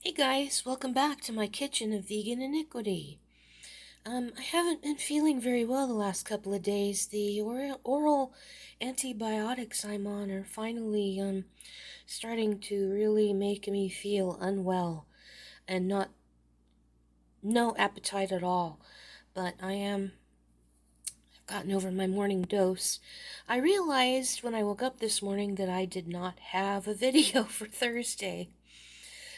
Hey guys, welcome back to my kitchen of vegan iniquity. I haven't been feeling very well the last couple of days. The oral antibiotics I'm on are finally starting to really make me feel unwell and no appetite at all. But I've gotten over my morning dose. I realized when I woke up this morning that I did not have a video for Thursday.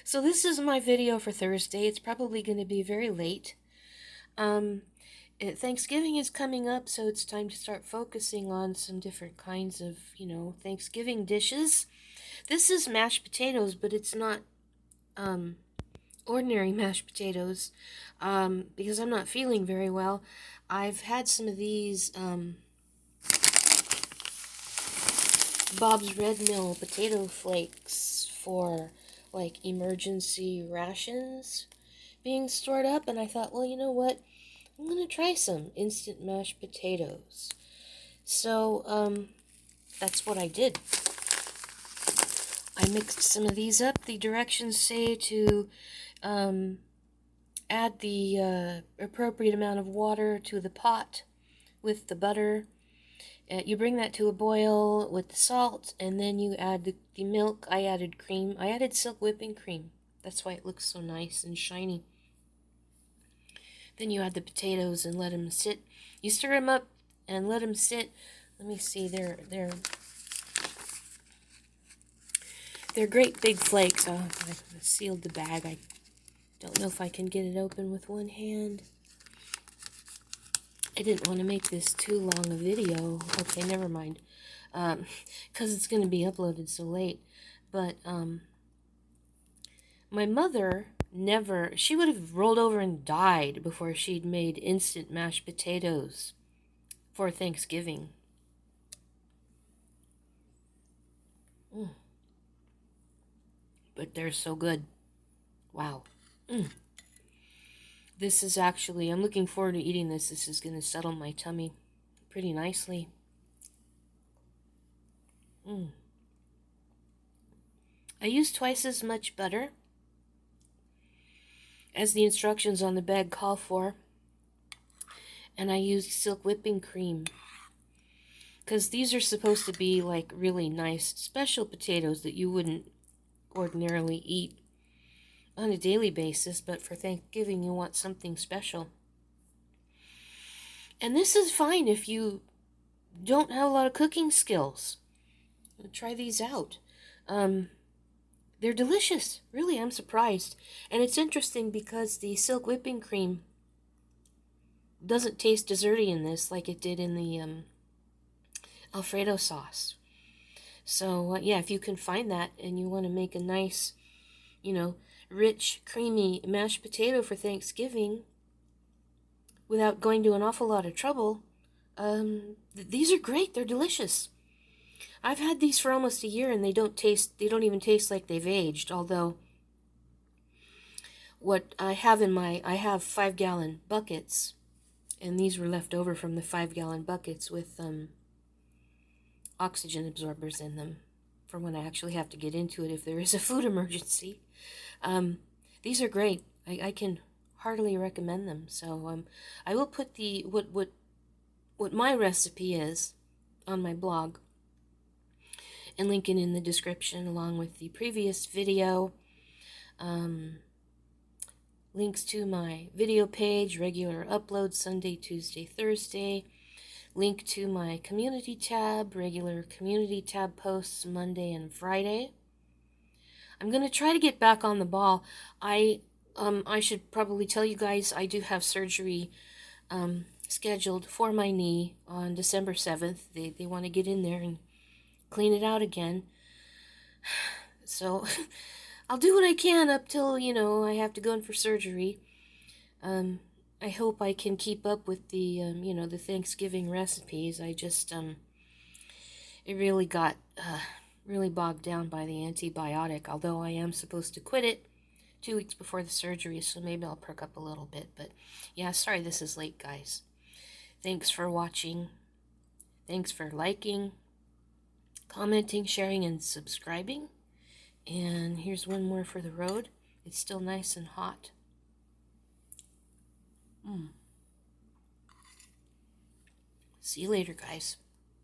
So this is my video for Thursday. It's probably going to be very late. Um, Thanksgiving is coming up, so it's time to start focusing on some different kinds of, Thanksgiving dishes. This is mashed potatoes, but it's not um, ordinary mashed potatoes because I'm not feeling very well. I've had some of these Bob's Red Mill potato flakes for like emergency rations being stored up, and I thought, well, you know what? I'm going to try some instant mashed potatoes. So, that's what I did. I mixed some of these up. The directions say to add the appropriate amount of water to the pot with the butter. You bring that to a boil with the salt, and then you add the milk. I added cream. I added Silk whipping cream. That's why it looks so nice and shiny. Then you add the potatoes and let them sit. You stir them up and let them sit. Let me see. They're great big flakes. Oh, I sealed the bag. I don't know if I can get it open with one hand. I didn't want to make this too long a video. Okay, never mind. Because it's going to be uploaded so late. But my mother she would have rolled over and died before she'd made instant mashed potatoes for Thanksgiving. But they're so good. Wow. This is actually, I'm looking forward to eating this. This is going to settle my tummy pretty nicely. I use twice as much butter as the instructions on the bag call for. And I used Silk whipping cream. Because these are supposed to be like really nice special potatoes that you wouldn't ordinarily eat on a daily basis, but for Thanksgiving you want something special. And this is fine if you don't have a lot of cooking skills. Try these out. They're delicious. Really, I'm surprised. And it's interesting because the Silk whipping cream doesn't taste desserty in this like it did in the Alfredo sauce. So, yeah, if you can find that and you want to make a nice, rich, creamy mashed potato for Thanksgiving without going to an awful lot of trouble, these are great. They're delicious. I've had these for almost a year and they don't even taste like they've aged, although what I have I have 5-gallon buckets, and these were left over from the 5-gallon buckets with oxygen absorbers in them for when I actually have to get into it if there is a food emergency. These are great. I can heartily recommend them. So I will put the what my recipe is on my blog and link it in the description along with the previous video. Links to my video page, regular uploads Sunday, Tuesday, Thursday. Link to my community tab, regular community tab posts Monday and Friday. I'm going to try to get back on the ball. I should probably tell you guys I do have surgery scheduled for my knee on December 7th. They want to get in there and clean it out again. So I'll do what I can up till, I have to go in for surgery. I hope I can keep up with the, the Thanksgiving recipes. I just, it really got really bogged down by the antibiotic, although I am supposed to quit it 2 weeks before the surgery, so maybe I'll perk up a little bit. But yeah, sorry this is late, guys. Thanks for watching. Thanks for liking, commenting, sharing, and subscribing. And here's one more for the road. It's still nice and hot. See you later, guys.